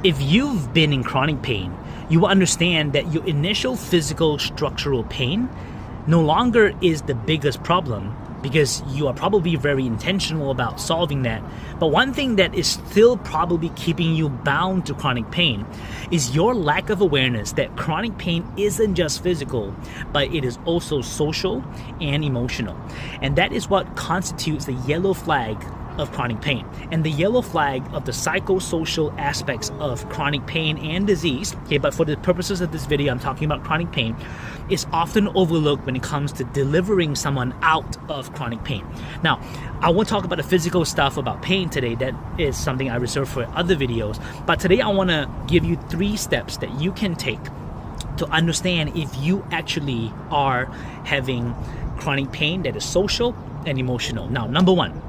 If you've been in chronic pain, you will understand that your initial physical structural pain no longer is the biggest problem, because you are probably very intentional about solving that. But one thing that is still probably keeping you bound to chronic pain is your lack of awareness that chronic pain isn't just physical, but it is also social and emotional. And that is what constitutes the yellow flag of chronic pain. And the yellow flag of the psychosocial aspects of chronic pain and disease, okay, but for the purposes of this video, I'm talking about chronic pain, is often overlooked when it comes to delivering someone out of chronic pain. Now, I won't talk about the physical stuff about pain today. That is something I reserve for other videos. But today I want to give you 3 steps that you can take to understand if you actually are having chronic pain that is social and emotional. Now, number 1,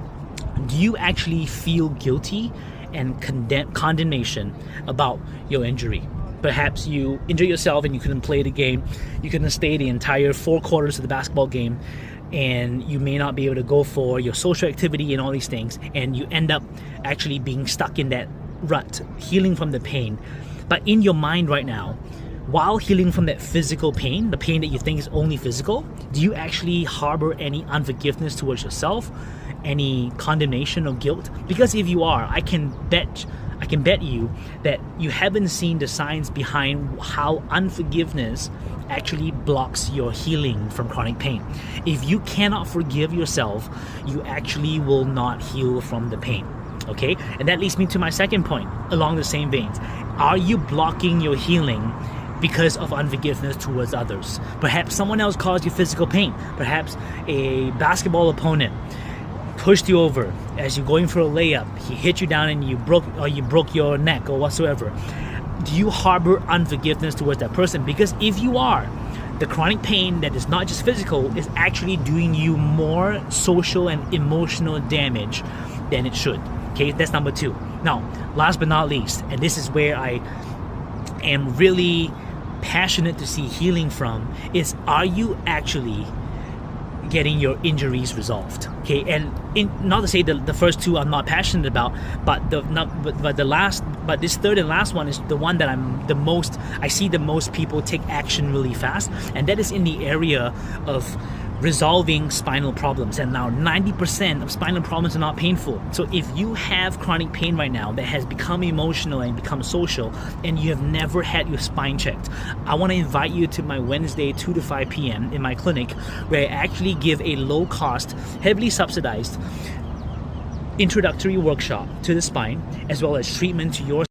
do you actually feel guilty and condemnation about your injury? Perhaps you injured yourself and you couldn't play the game, you couldn't stay the entire 4 quarters of the basketball game, and you may not be able to go for your social activity and all these things, and you end up actually being stuck in that rut, healing from the pain. But in your mind right now, while healing from that physical pain, the pain that you think is only physical, do you actually harbor any unforgiveness towards yourself? Any condemnation or guilt? Because if you are, I can bet you that you haven't seen the signs behind how unforgiveness actually blocks your healing from chronic pain. If you cannot forgive yourself, you actually will not heal from the pain. Okay? And that leads me to my second point along the same veins. Are you blocking your healing because of unforgiveness towards others? Perhaps someone else caused you physical pain. Perhaps a basketball opponent pushed you over as you're going for a layup. He hit you down and you broke your neck or whatsoever. Do you harbor unforgiveness towards that person? Because if you are, the chronic pain that is not just physical is actually doing you more social and emotional damage than it should. Okay, that's number 2. Now, last but not least, and this is where I am really passionate to see healing from, is are you actually getting your injuries resolved? Okay, and not to say that the first 2 I'm not passionate about, but this third and last one is the one that I see the most people take action really fast, and that is in the area of resolving spinal problems. And now 90% of spinal problems are not painful. So if you have chronic pain right now that has become emotional and become social, and you have never had your spine checked, I want to invite you to my Wednesday 2 to 5 p.m. in my clinic, where I actually give a low-cost, heavily subsidized introductory workshop to the spine, as well as treatment to your